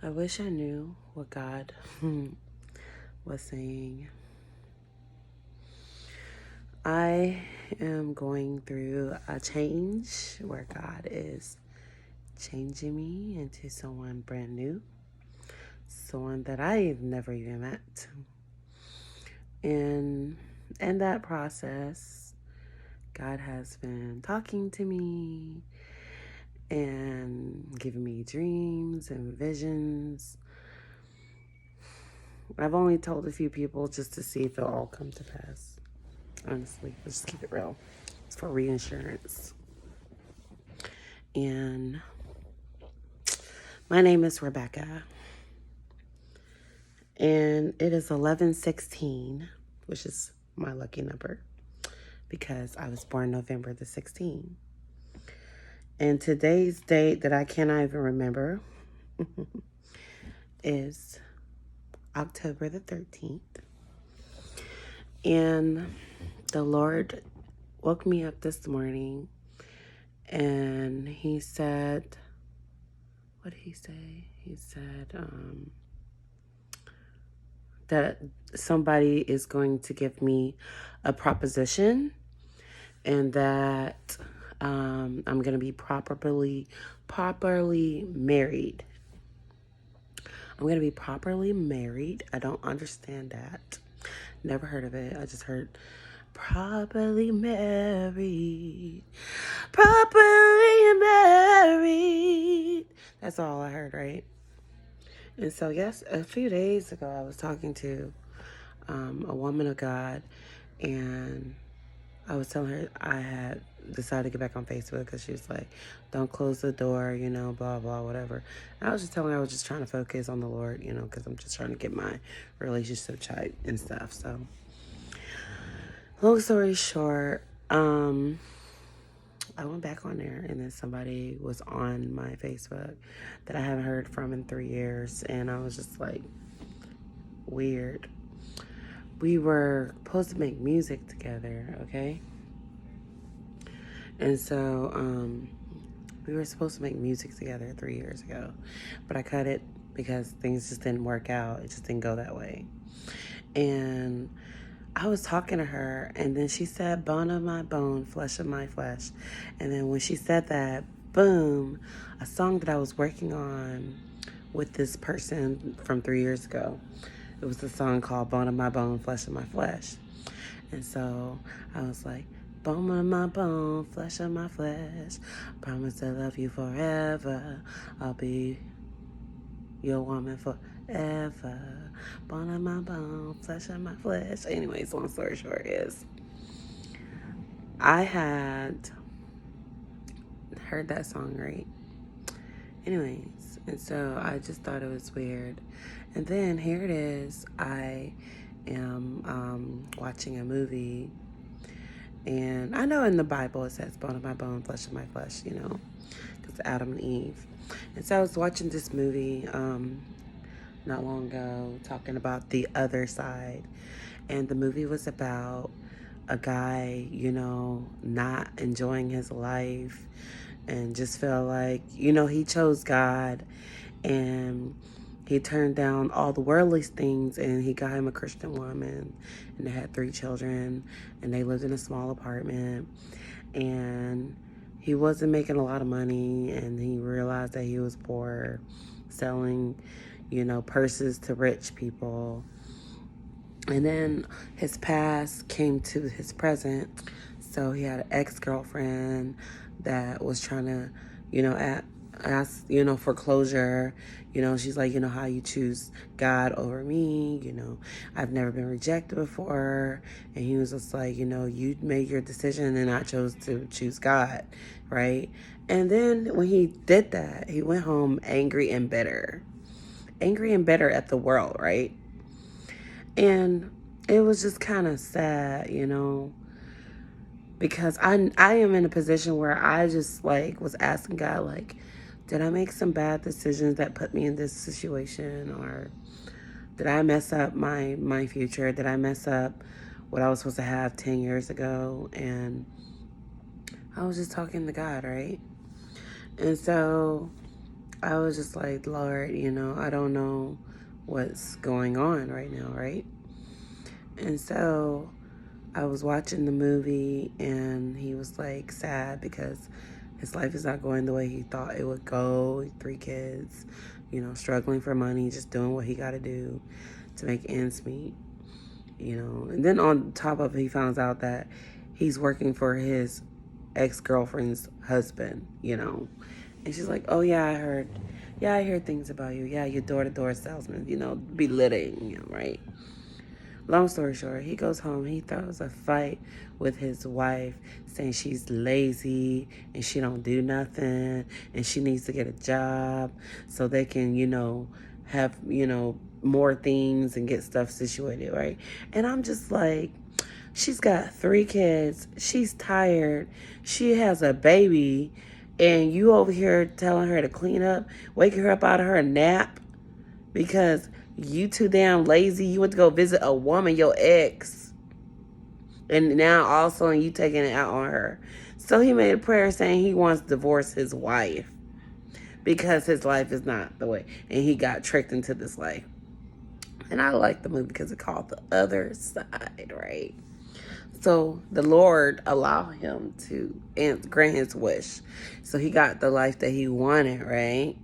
I wish I knew what God was saying. I am going through a change where God is changing me into someone brand new, someone that I've never even met. And in that process, God has been talking to me and giving me dreams and visions. I've only told a few people just to see if it'll all come to pass. Honestly, let's just keep it real. It's for reinsurance. And my name is Rebecca. And it is 11/16, which is my lucky number because I was born November the 16th. And today's date that I cannot even remember is October the 13th. And the Lord woke me up this morning and he said, what did he say? He said that somebody is going to give me a proposition and that I'm going to be properly married. I'm going to be properly married. I don't understand that. Never heard of it. I just heard properly married. Properly married. That's all I heard, right? And so, yes, a few days ago, I was talking to a woman of God, and I was telling her I had decided to get back on Facebook because she was like, don't close the door, blah, blah, whatever. And I was just telling her I was just trying to focus on the Lord, because I'm just trying to get my relationship tight and stuff. So, long story short, I went back on there and then somebody was on my Facebook that I haven't heard from in 3 years. And I was just like, weird. We were supposed to make music together, okay? And so we were supposed to make music together 3 years ago. But I cut it because things just didn't work out. It just didn't go that way. And I was talking to her, and then she said, bone of my bone, flesh of my flesh. And then when she said that, boom, a song that I was working on with this person from 3 years ago. It was a song called Bone of My Bone, Flesh of My Flesh. And so I was like, bone of my bone, flesh of my flesh. Promise to love you forever. I'll be your woman forever. Bone of my bone, flesh of my flesh. Anyways, long story short is I had heard that song, right? Anyways, and so I just thought it was weird. And then here it is. I am watching a movie. And I know in the Bible it says bone of my bone, flesh of my flesh, because Adam and Eve. And so I was watching this movie not long ago talking about the other side. And the movie was about a guy, not enjoying his life and just felt like, he chose God and he turned down all the worldly things and he got him a Christian woman and they had 3 children and they lived in a small apartment and he wasn't making a lot of money and he realized that he was poor, selling, purses to rich people. And then his past came to his present. So he had an ex-girlfriend that was trying to, ask, for closure. She's like, how you choose God over me. I've never been rejected before. And he was just like, you made your decision and I chose to choose God, right? And then when he did that, he went home angry and bitter. Angry and bitter at the world, right? And it was just kind of sad, because I am in a position where I just was asking God, did I make some bad decisions that put me in this situation, or did I mess up my future? Did I mess up what I was supposed to have 10 years ago? And I was just talking to God, right? And so I was just like, Lord, I don't know what's going on right now, right? And so I was watching the movie, and he was like sad because his life is not going the way he thought it would go. 3 kids, struggling for money, just doing what he got to do to make ends meet, And then on top of it, he finds out that he's working for his ex-girlfriend's husband. And she's like, oh, yeah, I heard. Yeah, I hear things about you. Yeah, you're door-to-door salesman, belittling him, right? Long story short, he goes home. He throws a fight with his wife, saying she's lazy and she don't do nothing and she needs to get a job so they can, have, more things and get stuff situated, right? And I'm just like, she's got 3 kids. She's tired. She has a baby. And you over here telling her to clean up, waking her up out of her nap because you too damn lazy. You went to go visit a woman, your ex. And now all of a sudden you taking it out on her. So he made a prayer saying he wants to divorce his wife because his life is not the way. And he got tricked into this life. And I like the movie because it's called The Other Side, right? So the Lord allowed him to grant his wish. So he got the life that he wanted, right?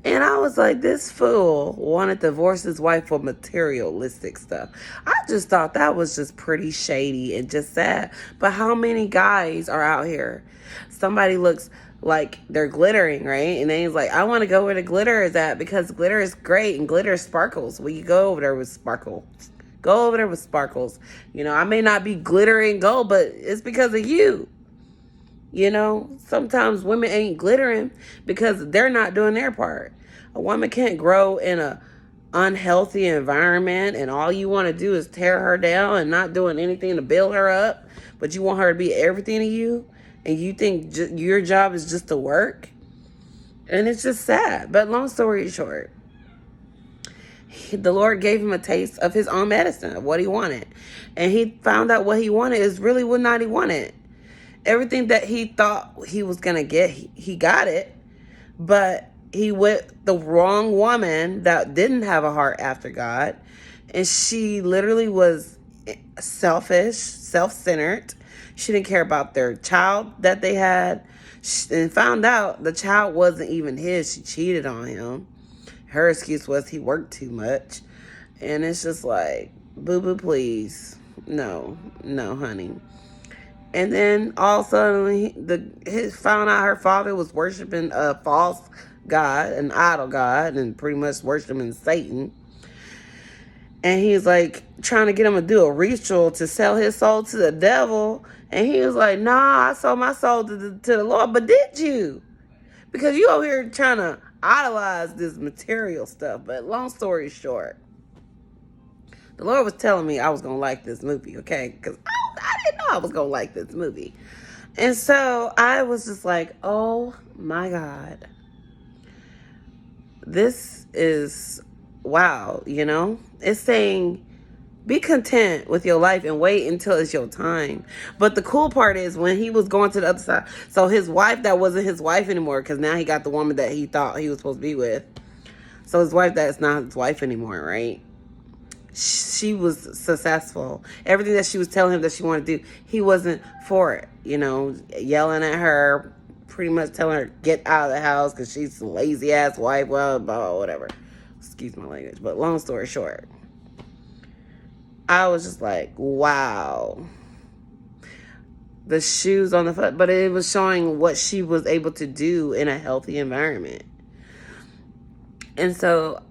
And I was like, this fool wanted to divorce his wife for materialistic stuff. I just thought that was just pretty shady and just sad. But how many guys are out here? Somebody looks like they're glittering, right? And then he's like, I want to go where the glitter is at because glitter is great and glitter sparkles. Well, you go over there with sparkle. Go over there with sparkles. I may not be glittering gold, but it's because of you. Sometimes women ain't glittering because they're not doing their part. A woman can't grow in a unhealthy environment and all you want to do is tear her down and not doing anything to build her up, but you want her to be everything to you and you think your job is just to work. And it's just sad. But long story short, the Lord gave him a taste of his own medicine, of what he wanted. And he found out what he wanted is really what not he wanted. Everything that he thought he was going to get, he got it. But he went the wrong woman that didn't have a heart after God. And she literally was selfish, self-centered. She didn't care about their child that they had. And found out the child wasn't even his. She cheated on him. Her excuse was he worked too much. And it's just like, boo-boo, please. No, honey. And then all of a sudden, he found out her father was worshiping a false god, an idol god, and pretty much worshiping Satan. And he's like trying to get him to do a ritual to sell his soul to the devil. And he was like, nah, I sold my soul to the Lord. But did you? Because you over here trying to idolize this material stuff. But long story short, the Lord was telling me I was going to like this movie, okay? Because I didn't know I was going to like this movie. And so I was just like, oh my God. This is, wow, It's saying, be content with your life and wait until it's your time. But the cool part is when he was going to the other side, so his wife that wasn't his wife anymore, because now he got the woman that he thought he was supposed to be with. So his wife that's not his wife anymore, right? She was successful. Everything that she was telling him that she wanted to do, he wasn't for it. Yelling at her, pretty much telling her get out of the house because she's a lazy ass wife, blah, blah, blah, whatever. Excuse my language. But long story short, I was just like, wow. The shoes on the foot. But it was showing what she was able to do in a healthy environment. And so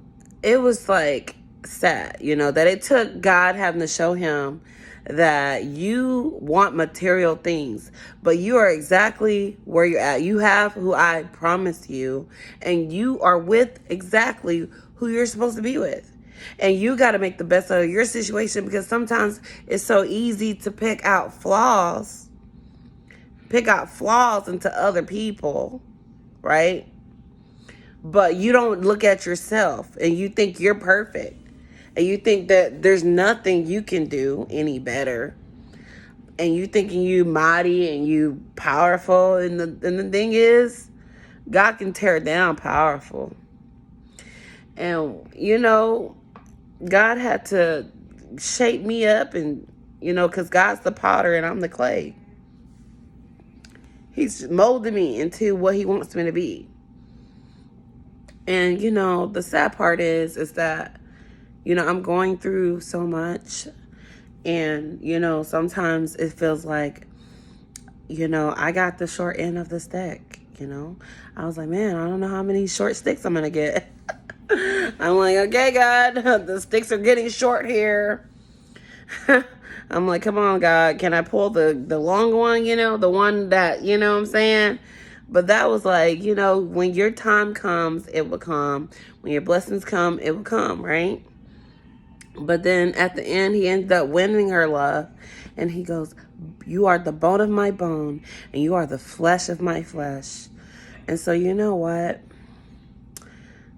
it was like sad, that it took God having to show him that you want material things, but you are exactly where you're at. You have who I promised you, and you are with exactly who you're supposed to be with. And you got to make the best out of your situation because sometimes it's so easy to pick out flaws into other people, right? But you don't look at yourself and you think you're perfect. And you think that there's nothing you can do any better. And you thinking you mighty and you powerful. And the thing is, God can tear down powerful. And, God had to shape me up and, because God's the potter and I'm the clay. He's molding me into what he wants me to be. And, the sad part is that, I'm going through so much. And, sometimes it feels like, I got the short end of the stick, I was like, man, I don't know how many short sticks I'm going to get. I'm like, okay, God, the sticks are getting short here. I'm like, come on, God, can I pull the long one, the one that, what I'm saying? But that was like, when your time comes, it will come. When your blessings come, it will come, right? But then at the end, he ended up winning her love. And he goes, you are the bone of my bone, and you are the flesh of my flesh. And so you know what?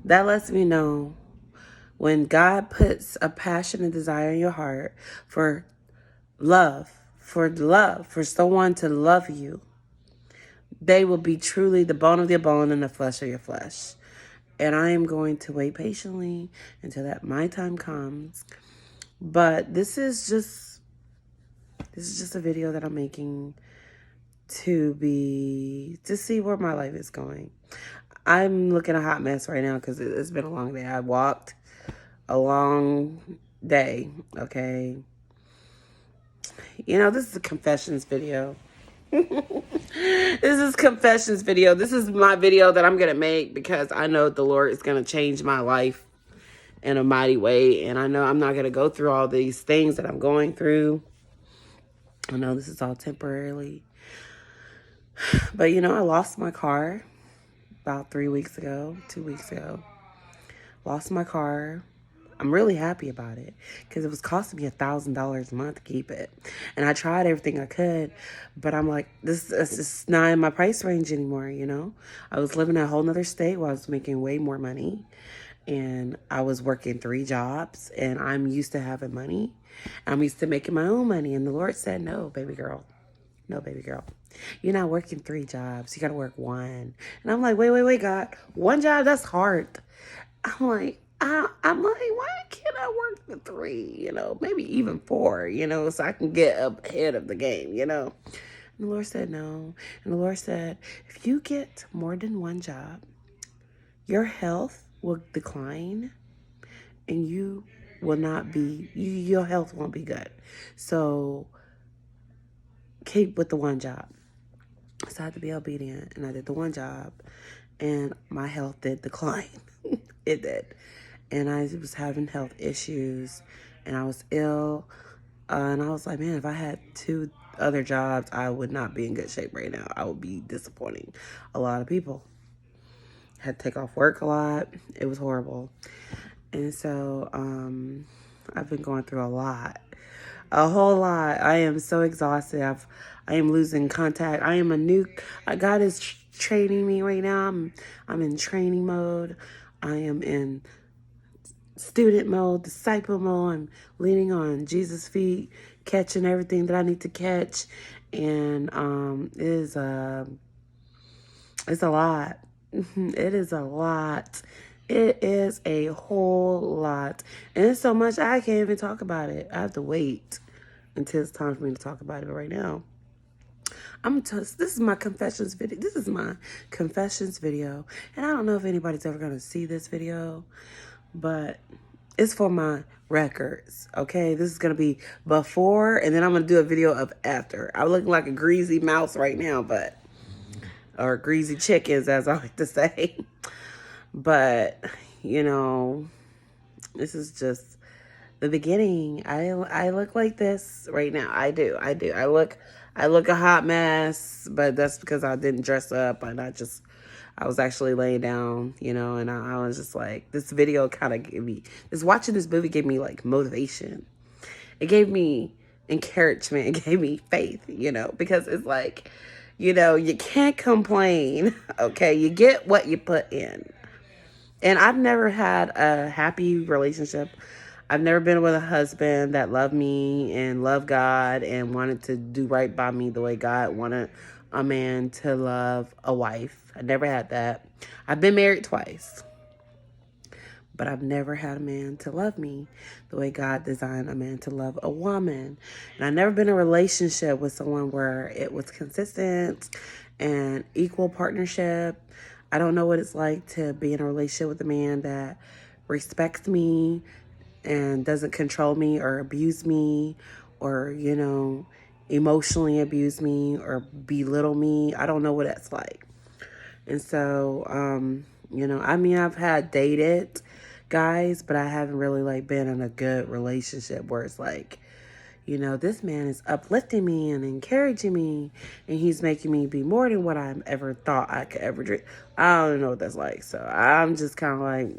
That lets me know when God puts a passion and desire in your heart for love, for someone to love you, they will be truly the bone of your bone and the flesh of your flesh. And I am going to wait patiently until that my time comes. But this is just a video that I'm making to see where my life is going. I'm looking a hot mess right now because it's been a long day. I walked a long day, okay? This is a confessions video. This is confessions video. This is my video that I'm going to make because I know the Lord is going to change my life in a mighty way. And I know I'm not going to go through all these things that I'm going through. I know this is all temporarily. But, I lost my car about 2 weeks ago. Lost my car. I'm really happy about it because it was costing me $1,000 a month to keep it. And I tried everything I could, but I'm like, this is just not in my price range anymore, I was living in a whole nother state where I was making way more money. And I was working 3 jobs, and I'm used to having money. I'm used to making my own money. And the Lord said, no, baby girl. No, baby girl. You're not working 3 jobs. You got to work 1. And I'm like, wait, God. 1 job, that's hard. I'm like, why can't I work the 3, maybe even 4, so I can get up ahead of the game, And the Lord said no. And the Lord said, if you get more than 1 job, your health will decline and you will not be, your health won't be good. So keep with the 1 job. So I had to be obedient, and I did the 1 job, and my health did decline. It did. And I was having health issues, and I was ill. And I was like, man, if I had 2 other jobs, I would not be in good shape right now. I would be disappointing a lot of people. Had to take off work a lot. It was horrible. And so I've been going through a whole lot. I am so exhausted. I am losing contact. God is training me right now. I'm in training mode. I am in student mode, disciple mode. I'm leaning on Jesus' feet, catching everything that I need to catch. And it's a lot. It is a lot. It is a whole lot. And it's so much I can't even talk about it. I have to wait until it's time for me to talk about it. But right now, this is my confessions video. This is my confessions video. And I don't know if anybody's ever going to see this video, but it's for my records, okay? This is going to be before, and then I'm going to do a video of after. I'm looking like a greasy mouse right now, or greasy chickens, as I like to say. But, this is just the beginning. I look like this right now. I do. I look a hot mess, but that's because I didn't dress up, and I was actually laying down, and I was just like, this video kind of gave me, watching this movie gave me like motivation. It gave me encouragement. It gave me faith, because it's like, you can't complain, okay? You get what you put in. And I've never had a happy relationship. I've never been with a husband that loved me and loved God and wanted to do right by me the way God wanted a man to love a wife. I never had that. I've been married twice, but I've never had a man to love me the way God designed a man to love a woman. And I've never been in a relationship with someone where it was consistent and equal partnership. I don't know what it's like to be in a relationship with a man that respects me and doesn't control me or abuse me or, emotionally abuse me or belittle me. I don't know what that's like. And so, I mean, I've had dated guys, but I haven't really like been in a good relationship where it's like, this man is uplifting me and encouraging me, and he's making me be more than what I ever thought I could ever dream. I don't know what that's like. So I'm just kind of like,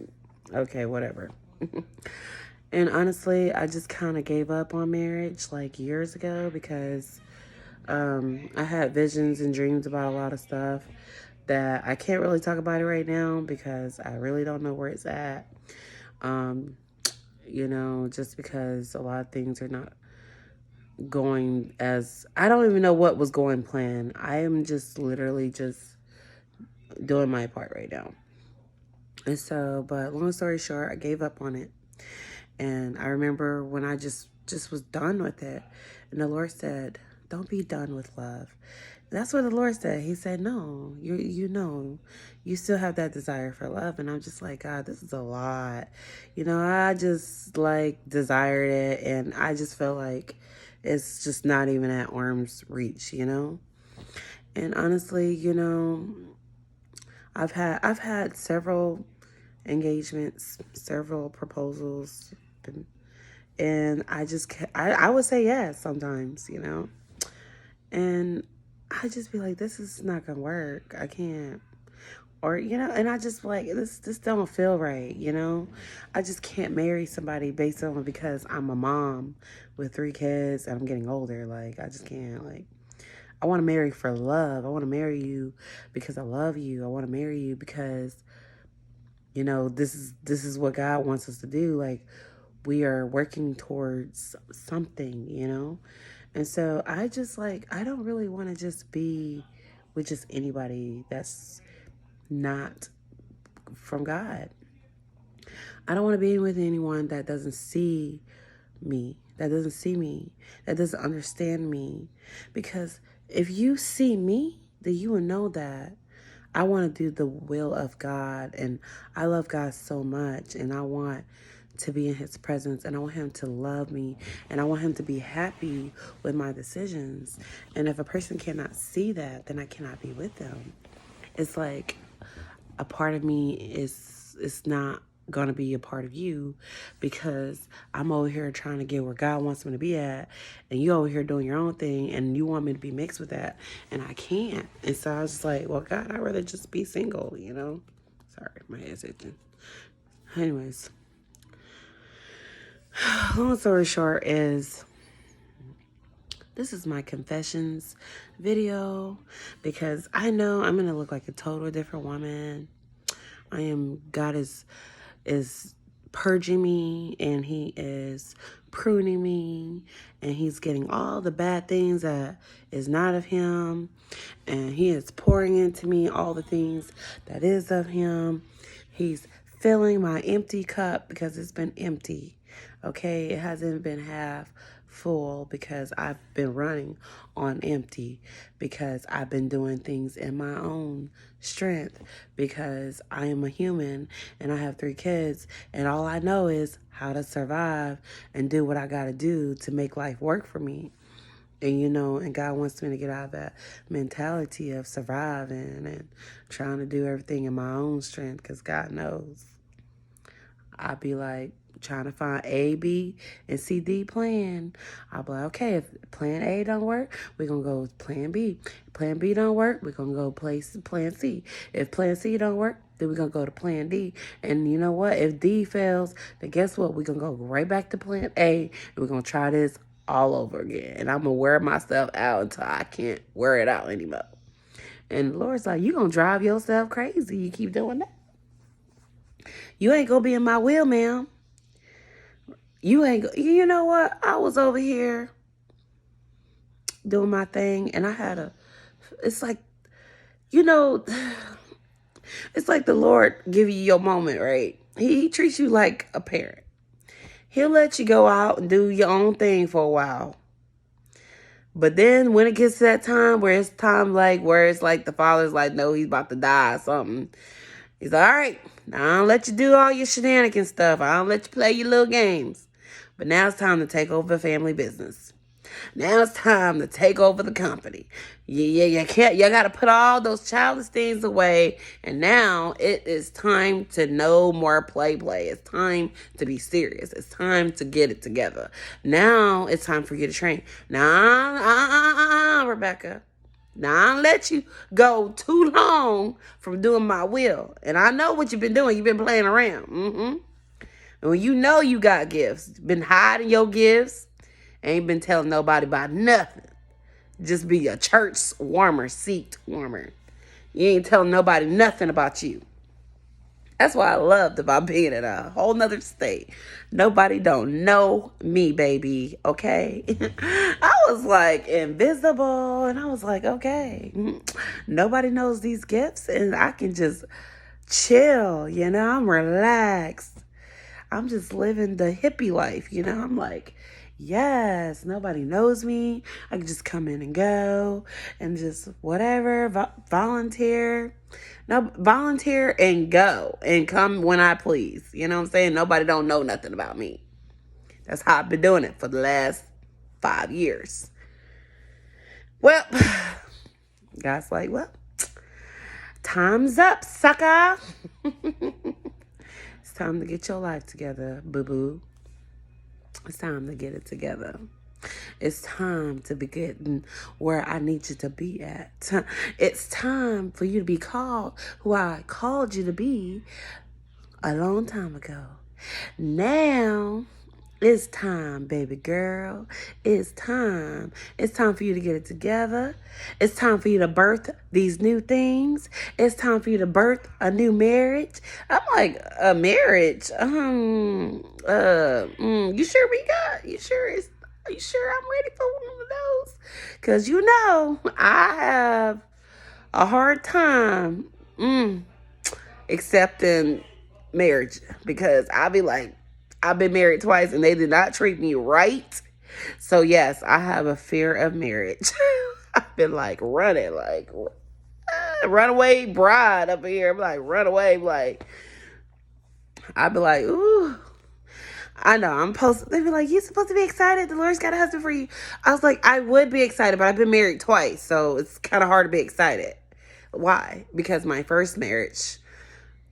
okay, whatever. And honestly, I just kind of gave up on marriage like years ago because I had visions and dreams about a lot of stuff that I can't really talk about it right now because I really don't know where it's at. Just because a lot of things are not going as, I don't even know what was going planned. I am just literally just doing my part right now. And so, but long story short, I gave up on it. And I remember when I just was done with it. And the Lord said, don't be done with love. That's what the Lord said. He said, no, you still have that desire for love. And I'm just like, God, this is a lot. I just like desired it. And I just felt like it's just not even at arm's reach, And honestly, I've had several engagements, several proposals, and I would say yes sometimes, and I just be like, this is not gonna work. I can't. Or, and I just like, this don't feel right, I just can't marry somebody based on because I'm a mom with 3 kids and I'm getting older. Like, I just can't. Like, I want to marry for love. I want to marry you because I love you. I want to marry you because, this is what God wants us to do. Like, we are working towards something. And so I just like, I don't really want to just be with just anybody that's not from God. I don't want to be with anyone that doesn't see me, that doesn't understand me. Because if you see me, then you will know that I want to do the will of God, and I love God so much, and I want to be in his presence, and I want him to love me, and I want him to be happy with my decisions. And if a person cannot see that, then I cannot be with them. It's like a part of me is not going to be a part of you because I'm over here trying to get where God wants me to be at, and you over here doing your own thing, and you want me to be mixed with that, and I can't. And so I was just like, well, God, I'd rather just be single, Sorry, my head's itching. Anyways, long story short is, this is my confessions video because I know I'm going to look like a total different woman. God is purging me, and he is pruning me, and he's getting all the bad things that is not of him, and he is pouring into me all the things that is of him. He's filling my empty cup because it's been empty. Okay, it hasn't been half full because I've been running on empty, because I've been doing things in my own strength, because I am a human and I have 3 kids, and all I know is how to survive and do what I got to do to make life work for me. And, and God wants me to get out of that mentality of surviving and trying to do everything in my own strength, because God knows I'd be like trying to find A, B, and C, D plan. I'll be like, okay, if plan A don't work, we're going to go with plan B. If plan B don't work, we're going to go plan C. If plan C don't work, then we're going to go to plan D. And you know what? If D fails, then guess what? We're going to go right back to plan A, and we're going to try this all over again. And I'm going to wear myself out until I can't wear it out anymore. And the Lord's like, you're going to drive yourself crazy. You keep doing that. You ain't going to be in my will, ma'am. You know what? I was over here doing my thing, and I had it's like, you know, it's like the Lord give you your moment, right? He treats you like a parent. He'll let you go out and do your own thing for a while. But then when it gets to that time where it's time like where it's like the father's like, no, he's about to die or something. He's like, all right, now I don't let you do all your shenanigans stuff. I don't let you play your little games. But now it's time to take over family business. Now it's time to take over the company. You can't. You got to put all those childish things away. And now it is time to no more play. It's time to be serious. It's time to get it together. Now it's time for you to train. Now, Rebecca. Now, I don't let you go too long from doing my will. And I know what you've been doing. You've been playing around. And when you know you got gifts, been hiding your gifts, ain't been telling nobody about nothing. Just be a church warmer, seat warmer. You ain't telling nobody nothing about you. That's what I loved about being in a whole nother state. Nobody don't know me, baby, okay? I was like invisible, and I was like, okay. Nobody knows these gifts, and I can just chill, I'm relaxed. I'm just living the hippie life, I'm like, yes, nobody knows me. I can just come in and go and just whatever, volunteer. No, volunteer and go and come when I please. You know what I'm saying? Nobody don't know nothing about me. That's how I've been doing it for the last 5 years. Well, God's like, well, time's up, sucker. It's time to get your life together, boo-boo. It's time to get it together. It's time to be getting where I need you to be at. It's time for you to be called who I called you to be a long time ago. Now, it's time, baby girl. It's time. It's time for you to get it together. It's time for you to birth these new things. It's time for you to birth a new marriage. I'm like, a marriage? You sure we got? Are you sure I'm ready for one of those? Because I have a hard time accepting marriage because I'll be like, I've been married twice and they did not treat me right. So yes, I have a fear of marriage. I've been like running, like runaway bride up here. I'm like runaway, like I'd be like, ooh. I know, they'd be like, you're supposed to be excited. The Lord's got a husband for you. I was like, I would be excited, but I've been married twice, so it's kind of hard to be excited. Why? Because my first marriage,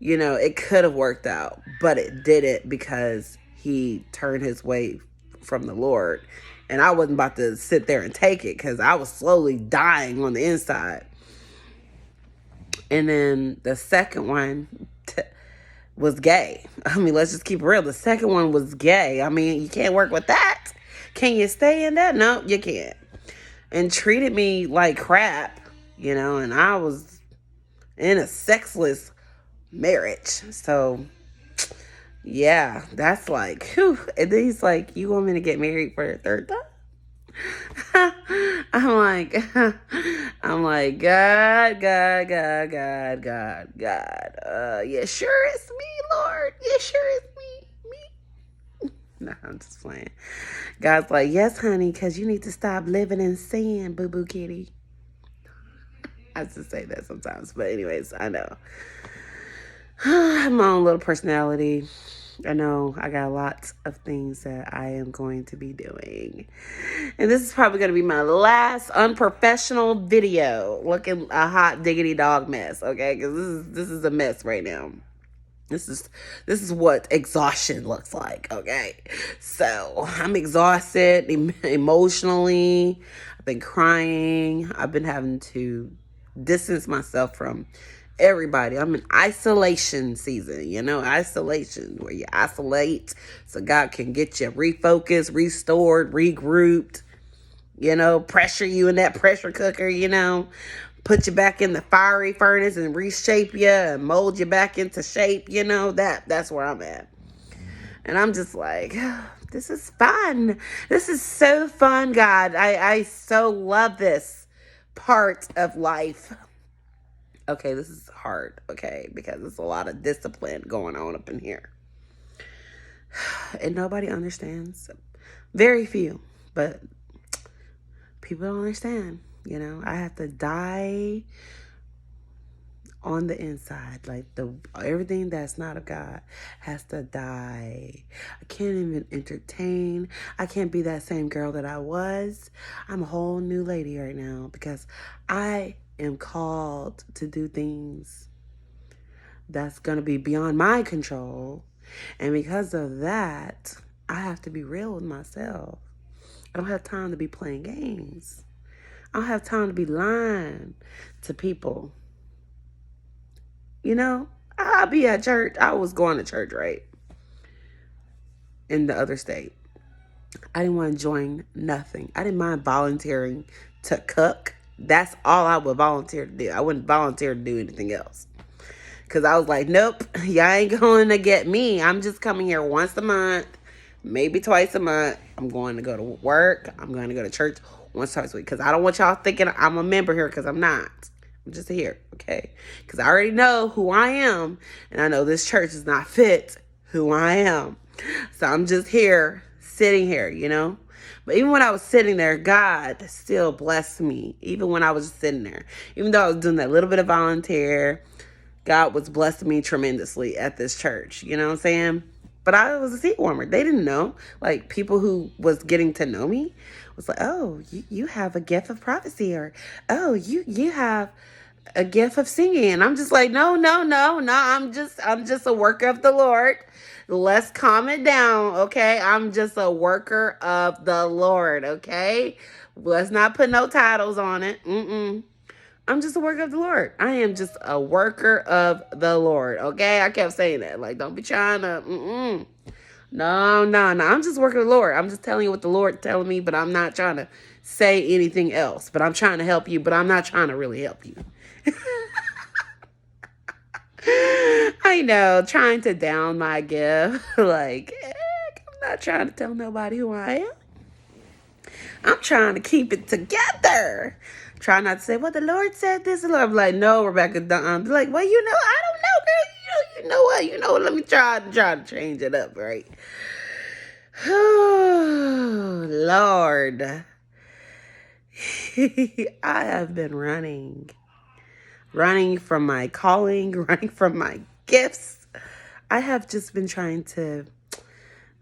it could have worked out, but it didn't because he turned his way from the Lord. And I wasn't about to sit there and take it because I was slowly dying on the inside. And then the second one was gay. I mean, let's just keep it real. The second one was gay. I mean, you can't work with that. Can you stay in that? No, you can't. And treated me like crap, and I was in a sexless marriage. So, yeah, that's like, whew. And then he's like, you want me to get married for a third time? I'm like, God. You sure it's me, Lord? You sure it's me? No, I'm just playing. God's like, yes, honey, because you need to stop living in sin, boo-boo kitty. I just say that sometimes. But anyways, I know. I have my own little personality. I know I got lots of things that I am going to be doing. And this is probably going to be my last unprofessional video looking a hot diggity dog mess, okay? Because this is a mess right now. This is what exhaustion looks like, okay? So I'm exhausted emotionally. I've been crying. I've been having to distance myself from everybody. I'm in isolation season, isolation where you isolate so God can get you refocused, restored, regrouped, pressure you in that pressure cooker, put you back in the fiery furnace and reshape you and mold you back into shape, that's where I'm at. And I'm just like, this is fun. This is so fun, God. I so love this part of life. Okay, this is hard, okay, because there's a lot of discipline going on up in here. And nobody understands. Very few, but people don't understand. I have to die on the inside. Like everything that's not of God has to die. I can't even entertain. I can't be that same girl that I was. I'm a whole new lady right now because I am called to do things that's going to be beyond my control. And because of that, I have to be real with myself. I don't have time to be playing games. I don't have time to be lying to people. I'll be at church. I was going to church, right? In the other state. I didn't want to join nothing. I didn't mind volunteering to cook. That's all I would volunteer to do. I wouldn't volunteer to do anything else. Because I was like, nope, y'all ain't going to get me. I'm just coming here once a month, maybe twice a month. I'm going to go to work. I'm going to go to church once, twice a week. Because I don't want y'all thinking I'm a member here because I'm not. I'm just here, okay? Because I already know who I am. And I know this church is not fit who I am. So I'm just here, sitting here, But even when I was sitting there, God still blessed me. Even when I was just sitting there. Even though I was doing that little bit of volunteer, God was blessing me tremendously at this church. You know what I'm saying? But I was a seat warmer. They didn't know. Like, people who was getting to know me was like, oh, you have a gift of prophecy. Or, oh, you have a gift of singing. And I'm just like, no. I'm just a worker of the Lord. Let's calm it down, okay? I'm just a worker of the Lord, okay? Let's not put no titles on it. I'm just a worker of the Lord. I am just a worker of the Lord, okay? I kept saying that. Like, don't be trying to, No. I'm just working of the Lord. I'm just telling you what the Lord's telling me, but I'm not trying to say anything else. But I'm trying to help you, but I'm not trying to really help you. I know, trying to down my gift. Like, I'm not trying to tell nobody who I am. I'm trying to keep it together. Try not to say, well, the Lord said this. And I'm like, no, Rebecca. Be like, well, I don't know, girl. You know what? Let me try to change it up, right? Oh, Lord. I have been running from my calling, running from my gifts. I have just been trying to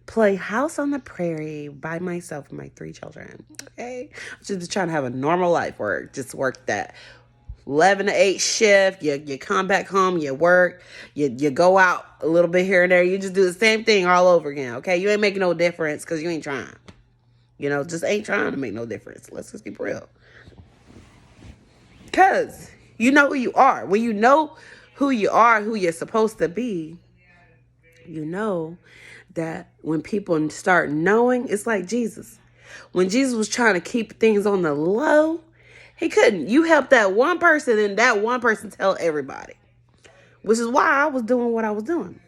play house on the prairie by myself with my 3 children. Okay? I'm just trying to have a normal life work that 11 to 8 shift. You come back home, you work, you go out a little bit here and there. You just do the same thing all over again. Okay? You ain't making no difference because you ain't trying. Just ain't trying to make no difference. Let's just keep real. Because you know who you are. When you know who you are, who you're supposed to be, you know that when people start knowing, it's like Jesus. When Jesus was trying to keep things on the low, he couldn't. You helped that one person and that one person tell everybody. Which is why I was doing what I was doing.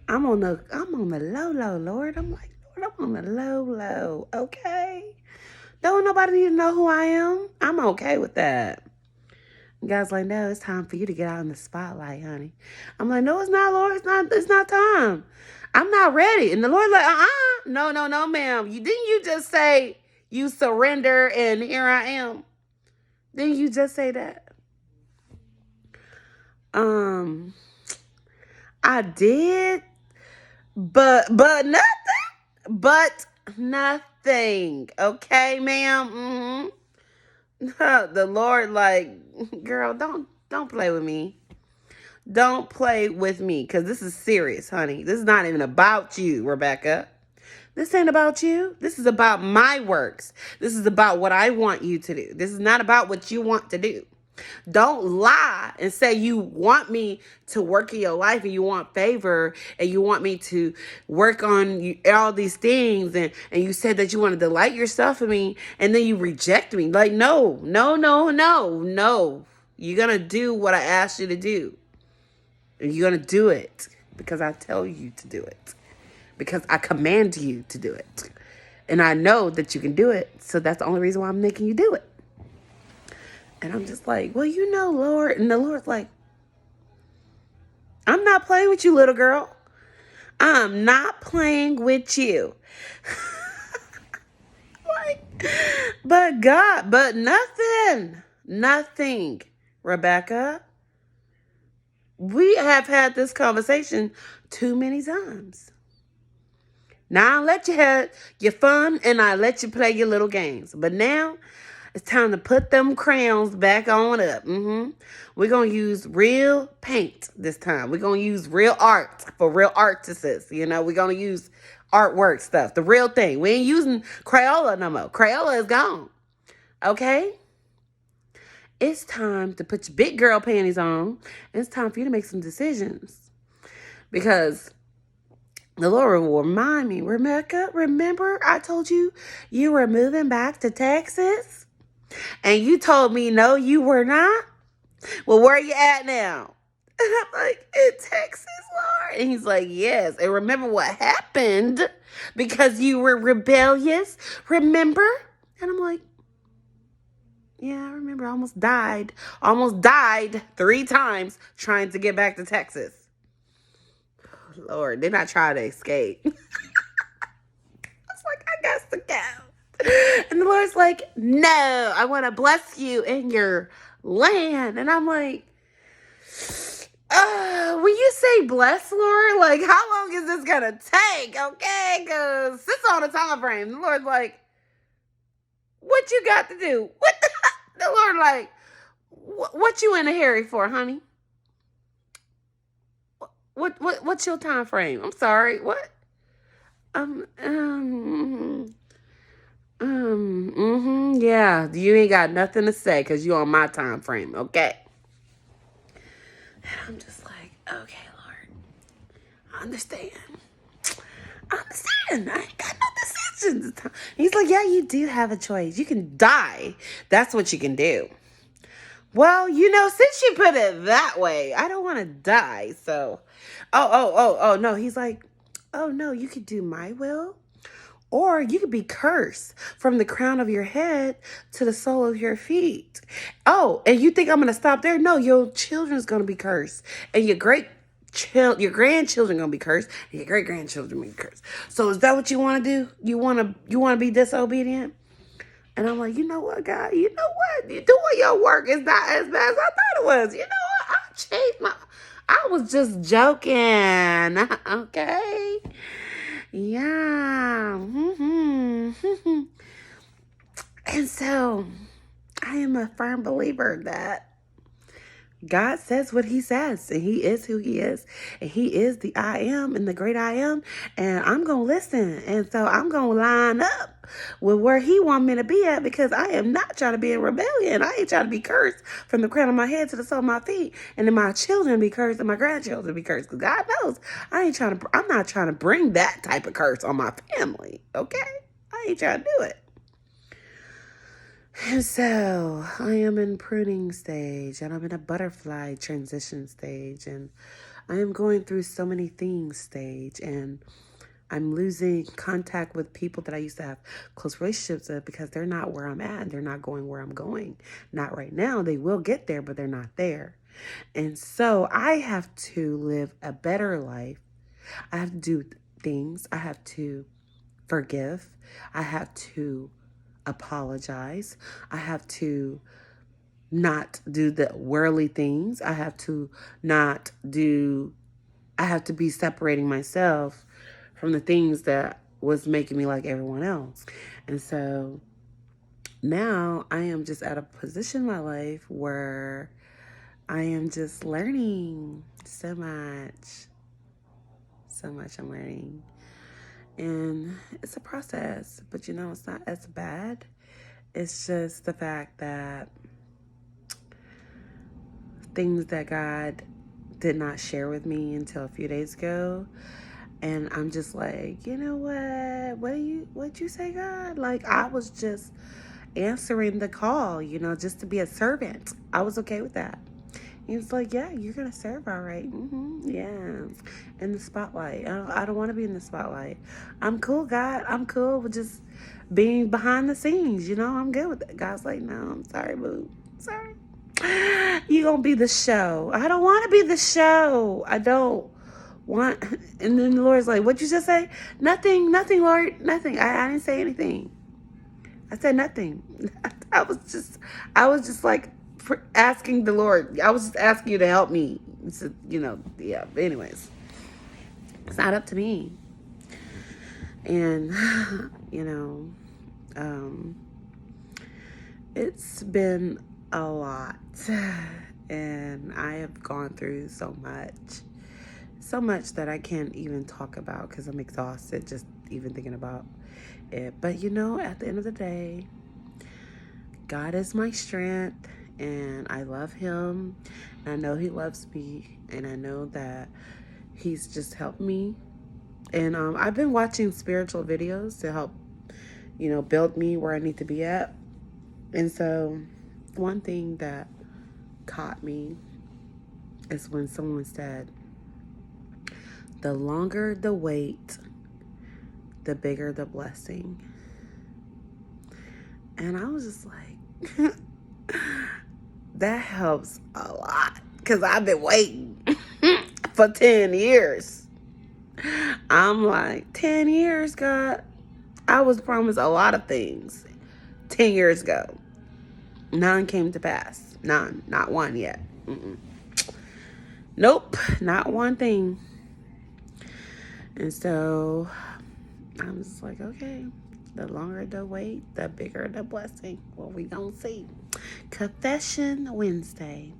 I'm on the low, Lord. I'm like, Lord, I'm on the low, okay? Don't nobody need to know who I am. I'm okay with that. And God's like, no, it's time for you to get out in the spotlight, honey. I'm like, no, it's not, Lord. It's not time. I'm not ready. And the Lord's like, no, ma'am. Didn't you just say you surrender and here I am? Didn't you just say that? I did, but nothing. Okay, ma'am. The Lord, like, girl, don't play with me. Don't play with me, because this is serious, honey. This is not even about you, Rebecca. This ain't about you. This is about my works. This is about what I want you to do. This is not about what you want to do. Don't lie and say you want me to work in your life and you want favor and you want me to work on all these things and you said that you want to delight yourself in me and then you reject me. Like, no. You're going to do what I asked you to do. And you're going to do it because I tell you to do it. Because I command you to do it. And I know that you can do it. So that's the only reason why I'm making you do it. And I'm just like, well, Lord. And the Lord's like, I'm not playing with you, little girl. I'm not playing with you. Like, but God, but nothing, Rebecca. We have had this conversation too many times. Now I let you have your fun and I let you play your little games. But now it's time to put them crayons back on up. We're going to use real paint this time. We're going to use real art for real artists. We're going to use artwork stuff, the real thing. We ain't using Crayola no more. Crayola is gone. Okay? It's time to put your big girl panties on. And it's time for you to make some decisions. Because the Lord will remind me, Rebecca, remember I told you you were moving back to Texas? And you told me, no, you were not? Well, where are you at now? And I'm like, in Texas, Lord. And he's like, yes. And remember what happened because you were rebellious? Remember? And I'm like, yeah, I remember. I almost died. Almost died 3 times trying to get back to Texas. Lord, they're not trying to escape. I was like, I got to go. And the Lord's like, no, I want to bless you in your land. And I'm like, when you say bless, Lord, like, how long is this going to take? Okay, because it's on a time frame. The Lord's like, what you got to do? What the Lord like, what you in a hurry for, honey? What's your time frame? I'm sorry. What? Yeah. You ain't got nothing to say because you on my time frame, okay? And I'm just like, okay, Lord, I understand. I ain't got no decisions. He's like, yeah, you do have a choice. You can die. That's what you can do. Well, since you put it that way, I don't want to die. So, no. He's like, oh, no, you could do my will. Or you could be cursed from the crown of your head to the sole of your feet. Oh, and you think I'm going to stop there? No, your children's going to be cursed. And your grandchildren going to be cursed. And your great-grandchildren will be cursed. So is that what you want to do? You want to be disobedient? And I'm like, you know what, God? You know what? You're doing your work is not as bad as I thought it was. You know what? I changed I was just joking. Okay. Yeah. And so I am a firm believer that God says what he says, and he is who he is, and he is the I am and the great I am, and I'm going to listen, and so I'm going to line up with where he want me to be at because I am not trying to be in rebellion. I ain't trying to be cursed from the crown of my head to the sole of my feet, and then my children be cursed and my grandchildren be cursed because God knows I'm not trying to bring that type of curse on my family, okay? I ain't trying to do it. And so I am in pruning stage and I'm in a butterfly transition stage and I am going through so many things stage and I'm losing contact with people that I used to have close relationships with because they're not where I'm at. They're not going where I'm going. Not right now. They will get there, but they're not there. And so I have to live a better life. I have to do things. I have to forgive. I have to apologize. I have to not do the worldly things. I have to be separating myself from the things that was making me like everyone else. And so now I am just at a position in my life where I am just learning so much. So much I'm learning. And it's a process, but it's not as bad. It's just the fact that things that God did not share with me until a few days ago. And I'm just like, you know what? What'd you say, God? Like, I was just answering the call, just to be a servant. I was okay with that. He's like, yeah, you're going to serve all right. Yeah. In the spotlight. I don't want to be in the spotlight. I'm cool, God. I'm cool with just being behind the scenes. I'm good with it. God's like, no, I'm sorry, boo. sorry. You gonna be the show. I don't want to be the show. I don't want. And then the Lord's like, "What'd you just say?" Nothing, nothing, Lord, nothing. I didn't say anything. I said nothing. I was just like asking the Lord. I was just asking you to help me. So, yeah. But anyways, it's not up to me. And it's been a lot, and I have gone through so much that I can't even talk about because I'm exhausted just even thinking about it. But at the end of the day, God is my strength, and I love him, and I know he loves me, and I know that he's just helped me. And I've been watching spiritual videos to help build me where I need to be at. And so one thing that caught me is when someone said, the longer the wait, the bigger the blessing. And I was just like, that helps a lot, because I've been waiting for 10 years. I'm like, 10 years, God. I was promised a lot of things 10 years ago. None came to pass. None. Not one yet. Nope. Not one thing. And so I'm just like, okay, the longer the wait, the bigger the blessing. Well, we gonna see. Confession Wednesday.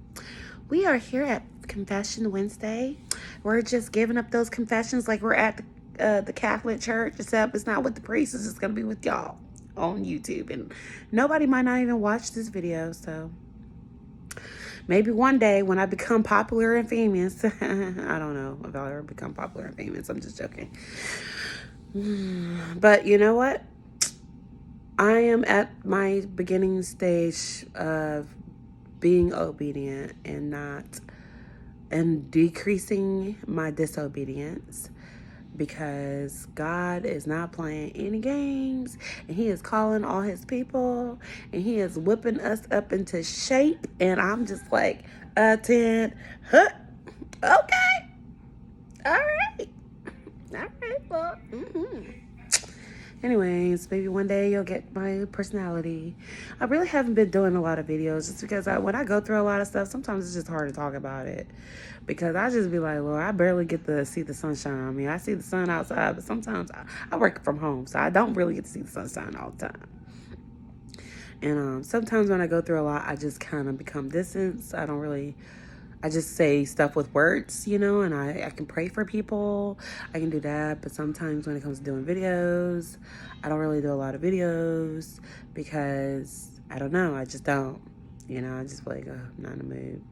We are here at Confession Wednesday. We're just giving up those confessions like we're at the Catholic Church, except it's not with the priests. It's just gonna be with y'all on YouTube, and nobody might not even watch this video. So maybe one day when I become popular and famous, I don't know if I'll ever become popular and famous. I'm just joking. But you know what? I am at my beginning stage of being obedient and decreasing my disobedience, because God is not playing any games, and he is calling all his people, and he is whipping us up into shape. And I'm just like, okay, all right, well, Anyways, maybe one day you'll get my personality. I really haven't been doing a lot of videos just because when I go through a lot of stuff, sometimes it's just hard to talk about it. Because I just be like, Lord, I barely get to see the sunshine. I mean, I see the sun outside, but sometimes I work from home, so I don't really get to see the sunshine all the time. And sometimes when I go through a lot, I just kind of become distant. I just say stuff with words, and I can pray for people. I can do that. But sometimes when it comes to doing videos, I don't really do a lot of videos because I don't know. I just don't. I just be like, I'm not in the mood.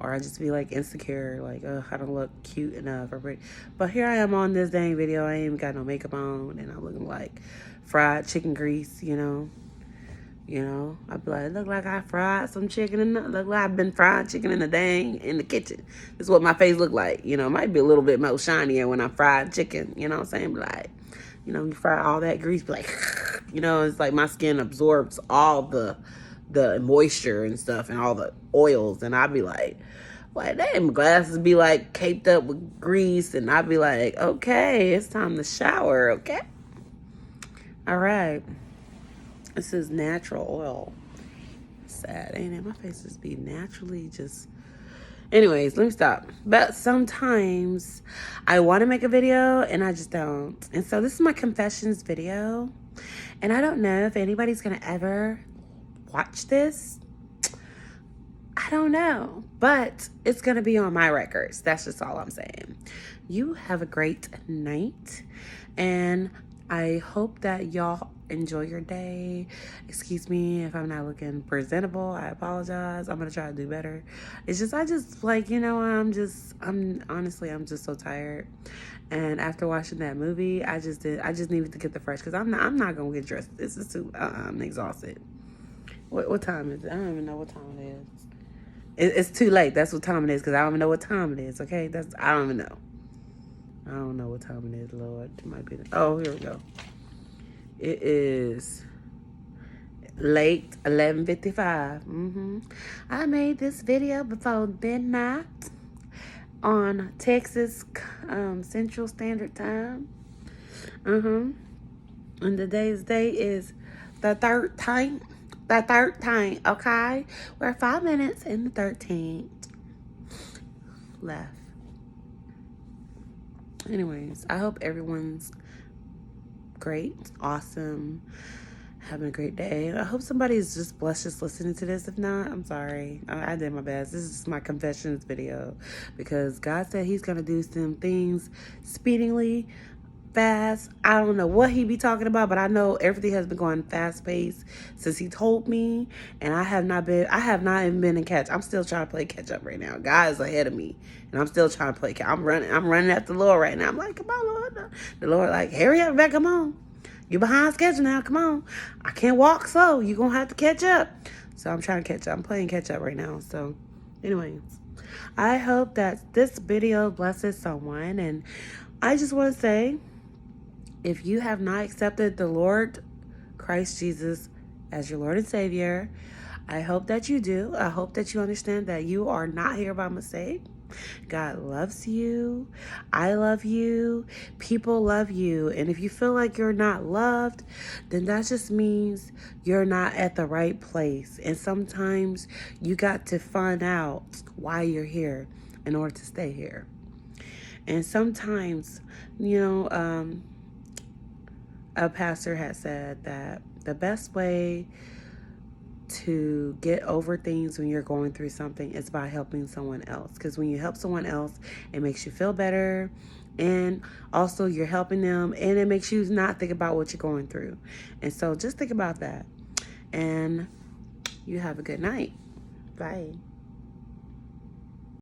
Or I just be like insecure, like, I don't look cute enough or pretty. But here I am on this dang video. I ain't even got no makeup on, and I'm looking like fried chicken grease, I'd be like, look like I fried some chicken, look like I've been fried chicken in the kitchen. This is what my face look like. It might be a little bit more shinier when I fried chicken, you know what I'm saying? But like, you fry all that grease, be like, it's like my skin absorbs all the moisture and stuff and all the oils, and I'd be like, damn, glasses be like caped up with grease, and I'd be like, okay, it's time to shower, okay? All right. This is natural oil. Sad, ain't it? My face just be naturally just... Anyways, let me stop. But sometimes I want to make a video and I just don't. And so this is my confessions video. And I don't know if anybody's going to ever watch this. I don't know. But it's going to be on my records. That's just all I'm saying. You have a great night. And I hope that y'all enjoy your day. Excuse me if I'm not looking presentable. I apologize. I'm gonna try to do better. It's just I'm just so tired. And after watching that movie, I just needed to get the fresh, because I'm not gonna get dressed. This is too I'm exhausted. What time is it? I don't even know what time it is. It's too late. That's what time it is, because I don't even know what time it is. Okay, I don't even know. I don't know what time it is, Lord. It might be. Oh, here we go. It is late 11:55. I made this video before midnight on Texas Central Standard Time. And today's day is the 13th. The 13th, okay? We're 5 minutes in the 13th left. Anyways, I hope everyone's great, awesome, having a great day. I hope somebody's just blessed just listening to this. If not, I'm sorry. I did my best. This is my confessions video because God said he's going to do some things speedily, fast. I don't know what he be talking about, but I know everything has been going fast paced since he told me, and I have not even been in catch. I'm still trying to play catch up right now. God is ahead of me, and I'm still trying to play catch. I'm running after the Lord right now. I'm like, come on, Lord. The Lord like, hurry up, back, come on. You're behind schedule now, come on. I can't walk slow. You're going to have to catch up. So I'm trying to catch up. I'm playing catch up right now. So anyways, I hope that this video blesses someone, and I just want to say, if you have not accepted the Lord Christ Jesus as your Lord and Savior, I hope that you do. I hope that you understand that you are not here by mistake. God loves you. I love you. People love you. And if you feel like you're not loved, then that just means you're not at the right place. And sometimes you got to find out why you're here in order to stay here. And sometimes, a pastor had said that the best way to get over things when you're going through something is by helping someone else. Because when you help someone else, it makes you feel better. And also you're helping them, and it makes you not think about what you're going through. And so just think about that. And you have a good night. Bye.